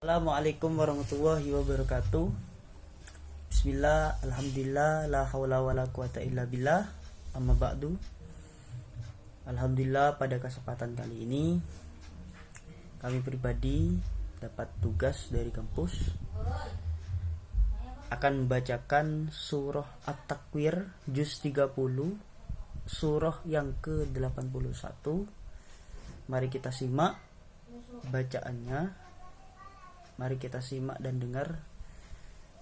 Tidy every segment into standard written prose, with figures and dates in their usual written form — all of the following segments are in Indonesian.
Assalamualaikum warahmatullahi wabarakatuh. Bismillah, alhamdulillah, la haula wala quwata illa billah. Amma ba'du. Alhamdulillah, pada kesempatan kali ini kami pribadi dapat tugas dari kampus akan membacakan surah At-Takwir juz 30, surah yang ke-81. Mari kita simak bacaannya. Mari kita simak dan dengar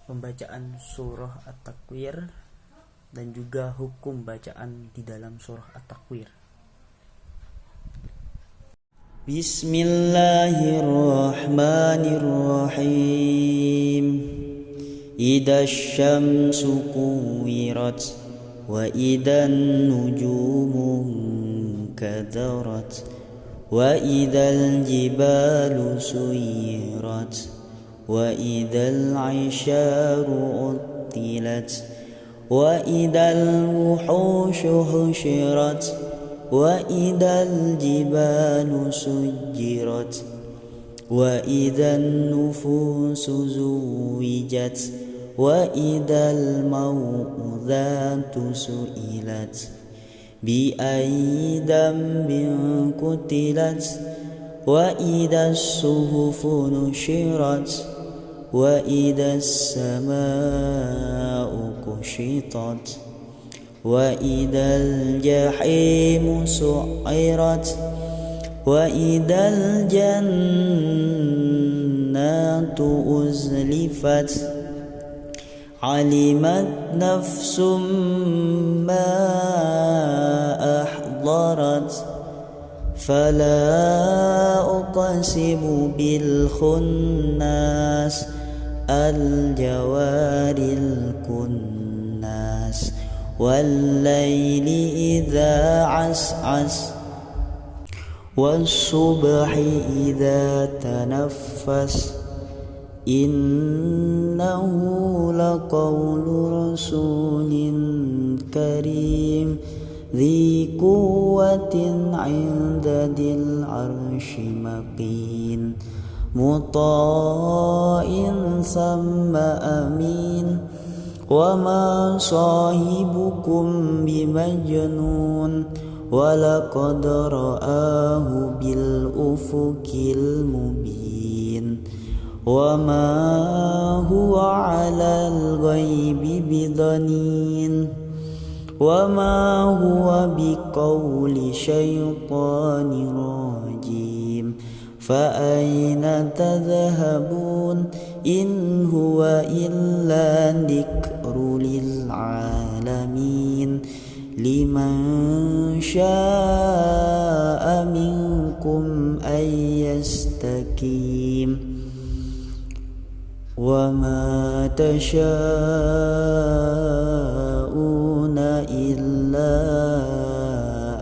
pembacaan surah At-Takwir dan juga hukum bacaan di dalam surah At-Takwir. Bismillahirrahmanirrahim. Idza syamsu kuwirat wa idan nujumu kadarat wa idal jibalu suyirat wa idal isyaru uttilat wa idal wuhushu husyirat wa idal jibalu sujirat wa idan nufusu zuwijat wa idal mau'udhatu su'ilat بأي ذنب قتلت وإذا الصحف نشرت وإذا السماء كشطت وإذا الجحيم سعرت وإذا الجنة أزلفت علمت نفس ما أحضرت فلا أقسم بالخناس الجوار الكناس والليل إذا عسعس والصبح إذا تنفس إنه لقول رسول كريم ذي قوة عند ذي العرش مكين مطاع ثم أمين وما صاحبكم بمجنون ولقد رآه بالأفق المبين وما هو على الغيب بضنين وما هو بقول شيطان رجيم فأين تذهبون إن هو إلا ذكر للعالمين لمن شاء منكم أن يستقيم وما تشاءون إلا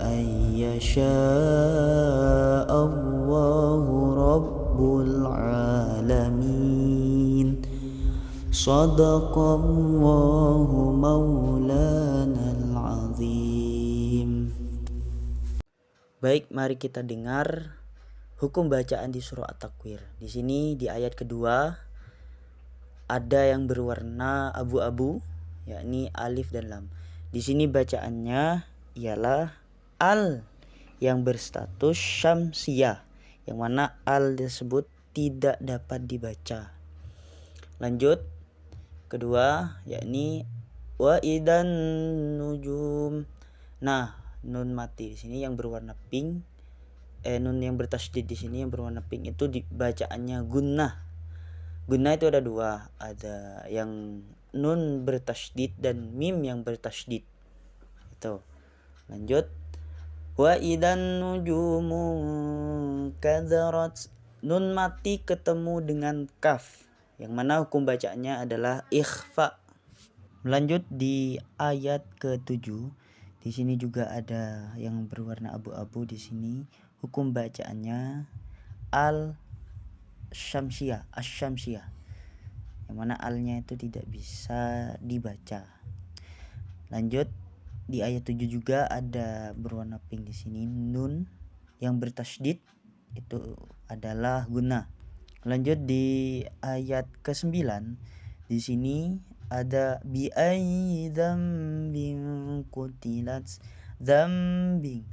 أن يشاء الله رب العالمين صدق الله مولانا العظيم. Baik, mari kita dengar hukum bacaan di surah At-Takwir. Di sini di ayat kedua ada yang berwarna abu-abu, yakni alif dan lam. Di sini bacaannya ialah al yang berstatus syamsiyah, yang mana al tersebut tidak dapat dibaca. Lanjut, kedua yakni wa idan nujum. Nah, nun mati di sini yang berwarna pink, nun yang bertasydid di sini yang berwarna pink itu dibacaannya gunnah. Gunnah itu ada dua, ada yang nun bertasydid dan mim yang bertasydid. Itu. Lanjut. Wa idan nujumu kadarat. Nun mati ketemu dengan kaf, yang mana hukum bacaannya adalah ikhfa. Lanjut di ayat ke-7. Di sini juga ada yang berwarna abu-abu di sini. Hukum bacaannya Syamsiyah, asy-syamsiyah, yang mana alnya itu tidak bisa dibaca. Lanjut di ayat 7 juga ada berwarna pink di sini nun yang bertasydid itu adalah gunnah. Lanjut di ayat ke-9. Di sini ada bi ayyi dzambin qutilat. Dzambin.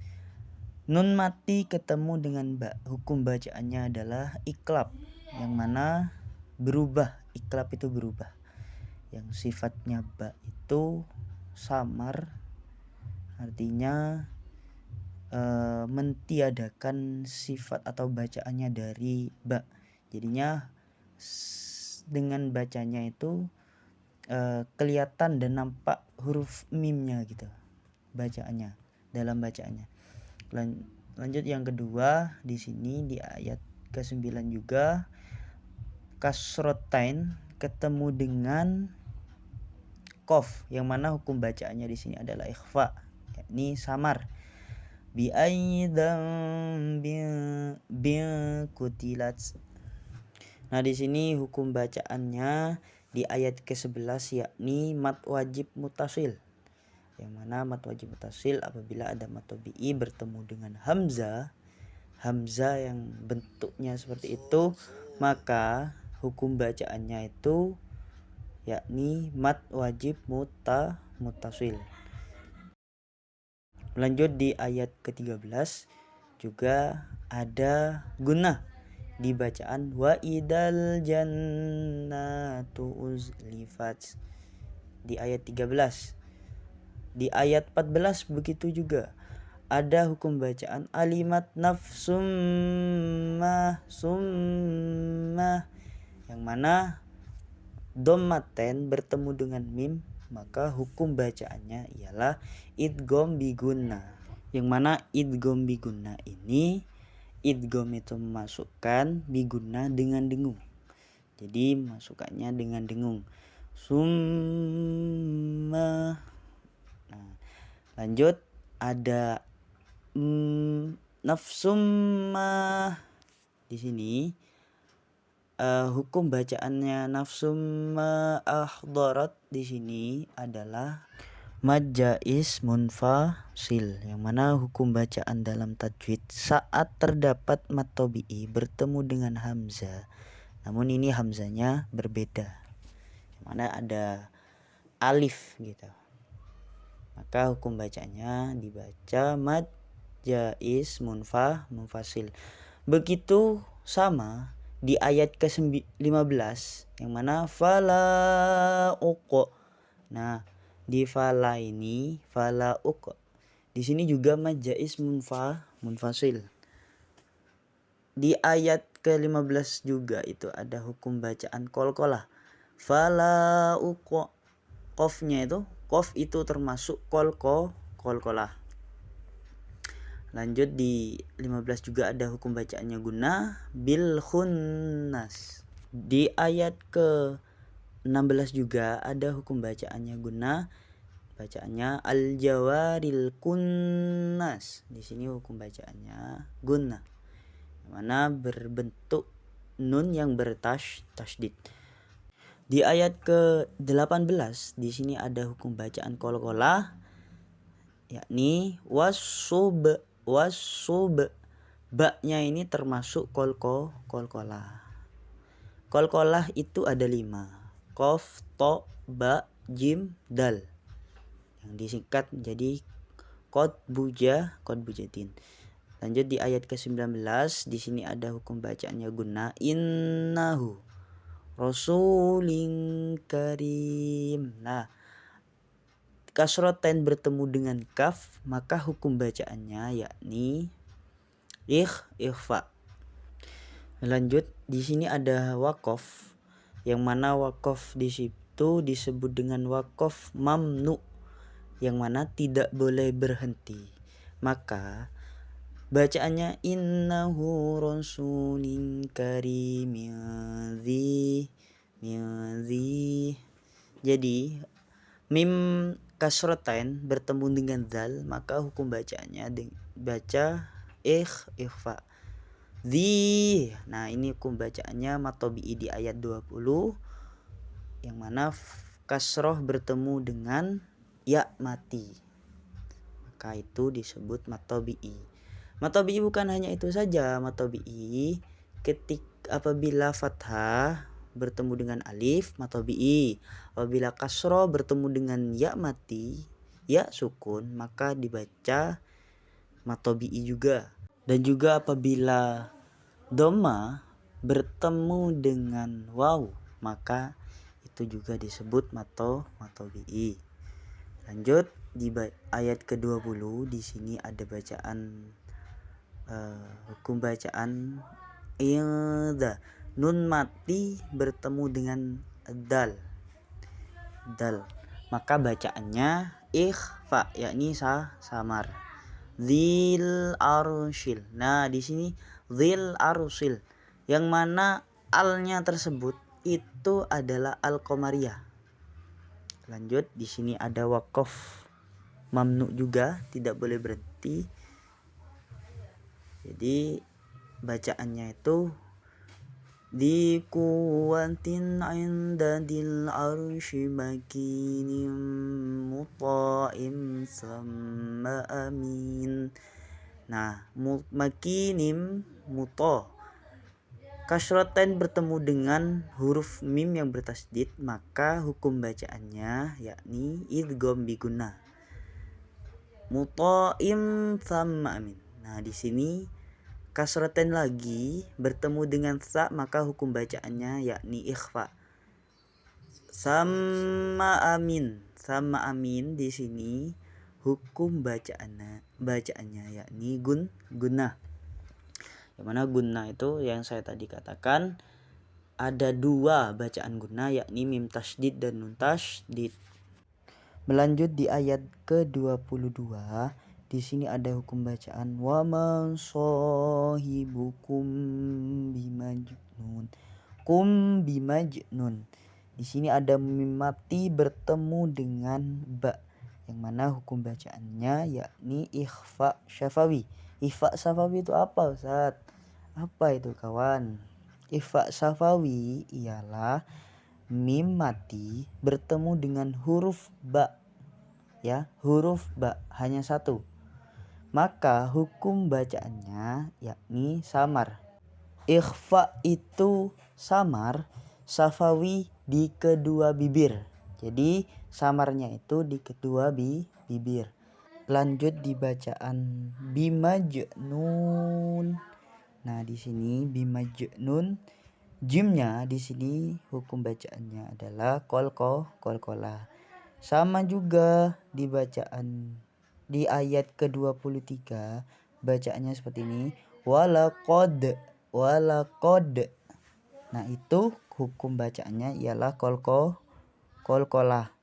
Nun mati ketemu dengan ba. Hukum bacaannya adalah iklab, yang mana berubah. Iklab itu berubah. Yang sifatnya ba itu samar, artinya mentiadakan sifat atau bacaannya dari ba. Jadinya dengan bacanya itu kelihatan dan nampak huruf mimnya gitu bacaannya, dalam bacaannya. Lanjut yang kedua, di sini di ayat ke-9 juga kasrotain ketemu dengan qaf, yang mana hukum bacaannya di sini adalah ikhfa, yakni samar. Bi ayyi dzambin qutilat. Nah, di sini hukum bacaannya di ayat ke-11 yakni mat wajib mutasil. Yang mana mat wajib mutasil apabila ada mat tabi'i bertemu dengan hamzah yang bentuknya seperti itu, maka hukum bacaannya itu yakni mat wajib mutasil. Lanjut di ayat ke-13 juga ada gunnah di bacaan wa idal jannatu uzlifat di ayat 13. Di ayat 14 begitu juga ada hukum bacaan alimat nafsum summa, yang mana dhammaten bertemu dengan mim, maka hukum bacaannya ialah idgham bi gunnah. Yang mana idgham bi gunnah ini, idgham itu memasukkan bi gunnah dengan dengung. Jadi masukkannya dengan dengung. Summa. Nah, lanjut ada nafsumma. Di sini hukum bacaannya nafsumma ahdarat di sini adalah mad jaiz munfasil, yang mana hukum bacaan dalam tajwid saat terdapat mat tabi'i bertemu dengan hamzah, namun ini hamzahnya berbeda, yang mana ada alif gitu, maka hukum bacanya dibaca mad jaiz munfasil. Begitu sama di ayat ke-15 yang mana fala uqa. Nah, di fala ini fala uqa, di sini juga mad jaiz munfasil. Di ayat ke-15 juga itu ada hukum bacaan qalqalah. Fala uqa, qafnya itu, qaf itu termasuk qalqalah. Lanjut di 15 juga ada hukum bacaannya gunnah bil khunnas. Di ayat ke 16 juga ada hukum bacaannya gunnah, bacaannya al jawaril kunnas. Di sini hukum bacaannya gunnah, yang mana berbentuk nun yang bertasydid. Di ayat ke 18 di sini ada hukum bacaan qalqalah, yakni wasub. Ba-nya ini termasuk qalqalah. Qalqalah itu ada 5. Qaf, to, ba, jim, dal. Yang disingkat menjadi qadbujatin. Lanjut di ayat ke-19, di sini ada hukum bacaannya gunnah innahu rasulin karim. Nah, kasroten bertemu dengan kaf, maka hukum bacaannya yakni ikhfa. Lanjut di sini ada waqaf, yang mana waqaf di situ disebut dengan waqaf mamnu, yang mana tidak boleh berhenti. Maka bacaannya innahu rasulin karimin dzi. Jadi mim kasrotain bertemu dengan zal, maka hukum bacaannya baca ikhfa. Nah, ini hukum bacaannya mat tabi'i di ayat 20, yang mana kasroh bertemu dengan ya mati, maka itu disebut mat tabi'i. Mat tabi'i bukan hanya itu saja, mat tabi'i apabila fathah bertemu dengan alif matobi'i, apabila kasro bertemu dengan ya mati, ya sukun, maka dibaca matobi'i juga. Dan juga apabila doma bertemu dengan waw, maka itu juga disebut matobi'i. Lanjut di ayat ke-20, di sini ada bacaan hukum bacaan idza nun mati bertemu dengan dal, maka bacaannya ikhfa, yakni samar. Dzil arsyil. Nah, di sini dzil arsyil, yang mana alnya tersebut itu adalah al-qamariyah. Lanjut, di sini ada waqaf mamnu juga, tidak boleh berhenti. Jadi bacaannya itu di kuwatin inda dil arsy makinim muta'im sama amin. Nah, makinim muta kasroten bertemu dengan huruf mim yang bertasdid, maka hukum bacaannya yakni idgham bi gunnah. Muta'im sama amin. Nah, di sini kasroten lagi bertemu dengan sa, maka hukum bacaannya yakni ikhfa. Sama amin di sini hukum bacaannya yakni gunnah. Yang mana gunnah itu yang saya tadi katakan ada dua bacaan gunnah, yakni mim tasydid dan nun tasydid. Melanjut di ayat ke-22, di sini ada hukum bacaan wa man sahibukum bimajnun. Kum bimajnun. Di sini ada mim mati bertemu dengan ba, yang mana hukum bacaannya yakni ikhfa syafawi. Ikhfa syafawi itu apa, Ustaz? Apa itu, kawan? Ikhfa syafawi ialah mim mati bertemu dengan huruf ba, ya, huruf ba hanya satu, maka hukum bacaannya yakni samar. Ikhfa itu samar, syafawi di kedua bibir. Jadi samarnya itu di kedua bibir. Lanjut di bacaan bimajnun. Nah, di sini bimajnun, jimnya di sini hukum bacaannya adalah qalqalah. Sama juga di bacaan di ayat ke-23, bacaannya seperti ini, walaqad. Nah, itu hukum bacaannya ialah qalqalah.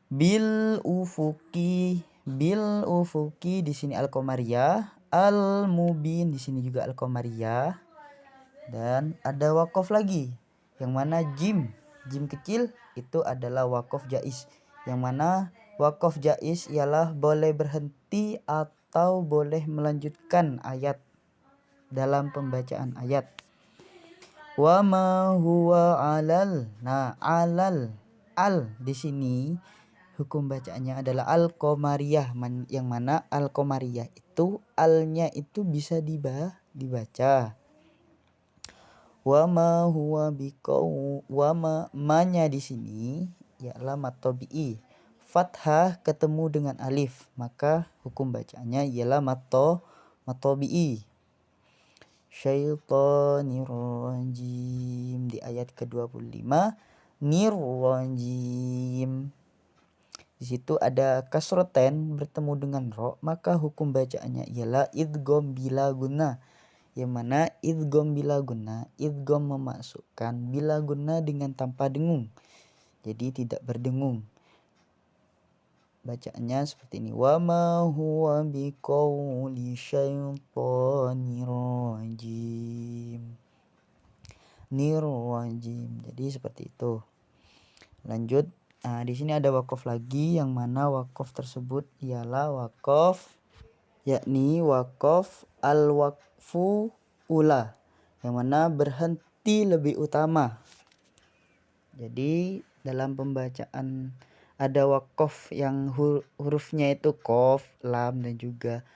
Bil ufuki di sini al-qamariyah, al mubin di sini juga al-qamariyah. Dan ada waqaf lagi, yang mana jim kecil itu adalah waqaf jaiz, yang mana waqaf jaiz ialah boleh berhenti atau boleh melanjutkan ayat dalam pembacaan ayat. Wa ma huwa alal. Nah, al di sini hukum bacaannya adalah al-qamariyah, yang mana al-qamariyah itu alnya itu bisa dibaca. Wa ma huwa biqaw, wa ma-nya di sini ialah matobi'i. Fathah ketemu dengan alif, maka hukum bacaannya ialah matobi'i. Syaitanir rajim di ayat ke-25, nirrajim. Di situ ada kasroten bertemu dengan ro, maka hukum bacaannya ialah idgham bila gunnah. Yang mana idgham bila gunnah, idgham memasukkan bila gunnah dengan tanpa dengung, jadi tidak berdengung. Bacaannya seperti ini, wa ma huwa biqauli syaitanir rajim. Nirrajim. Jadi seperti itu. Lanjut, nah di sini ada waqaf lagi, yang mana waqaf tersebut ialah waqaf, yakni waqaf al-waqfu ula, yang mana berhenti lebih utama. Jadi dalam pembacaan ada waqaf yang hurufnya itu qaf, lam, dan juga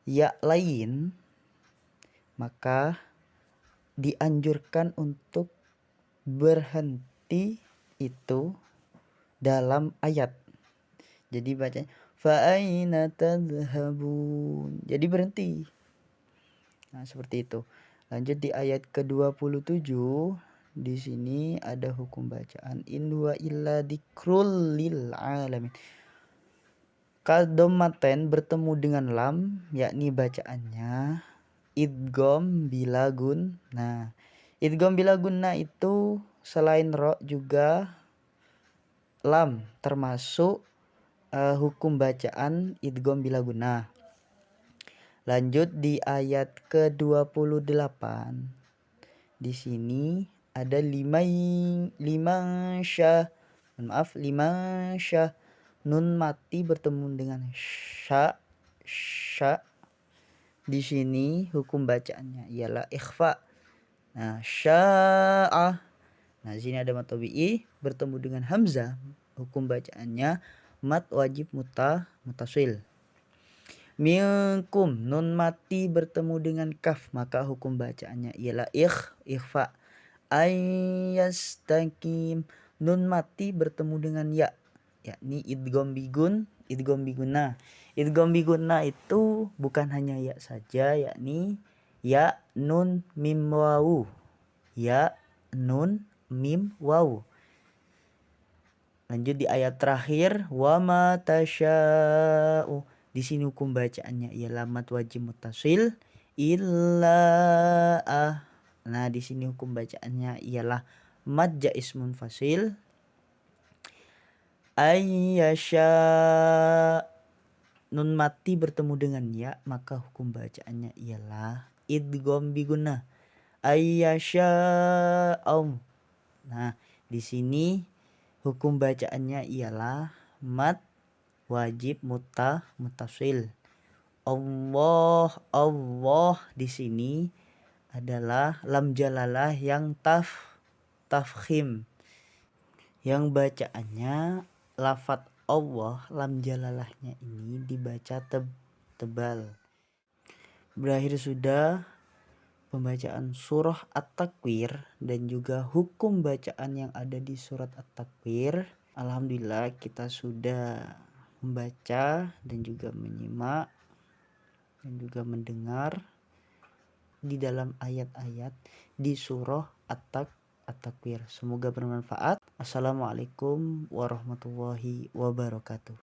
ya lain, maka dianjurkan untuk berhenti itu dalam ayat. Jadi baca fa aina tadhhabun. Jadi berhenti. Nah, seperti itu. Lanjut di ayat ke-27. Di sini ada hukum bacaan in huwa illa dzikrul lil alamin. Kadomaten bertemu dengan lam, yakni bacaannya idgham bilagun. Nah, idgham bilagunna itu selain ro juga lam, termasuk hukum bacaan idgham bilagunna. Lanjut di ayat ke-28. Di sini ada lima syah nun mati bertemu dengan sya. Di sini hukum bacaannya ialah ikhfa. Nah, sya'ah. Nah, di sini ada mat tabi'i bertemu dengan hamzah. Hukum bacaannya mat wajib mutasil. Minkum nun mati bertemu dengan kaf, maka hukum bacaannya ialah ikhfa. Ayastaqim nun mati bertemu dengan ya, yakni idgham bigunna. Idgham bigunna itu bukan hanya ya saja, yakni ya nun mim wawu. Ya nun mim wawu. Lanjut di ayat terakhir wa ma tasya'u. Di sini hukum bacaannya ialah mat wajib mutasil illa Nah, di sini hukum bacaannya ialah mad jaiz munfasil. Ayyasha nun mati bertemu dengan ya, maka hukum bacaannya ialah idgham bigunna. Ayyasha Nah, di sini hukum bacaannya ialah mad wajib mutasil. Allah di sini adalah lam jalalah yang tafkhim. Yang bacaannya lafadz Allah, lam jalalahnya ini dibaca tebal. Berakhir sudah pembacaan surah At-Takwir dan juga hukum bacaan yang ada di surat At-Takwir. Alhamdulillah kita sudah membaca dan juga menyimak dan juga mendengar di dalam ayat-ayat di surah At-Takwir. Semoga bermanfaat. Assalamualaikum warahmatullahi wabarakatuh.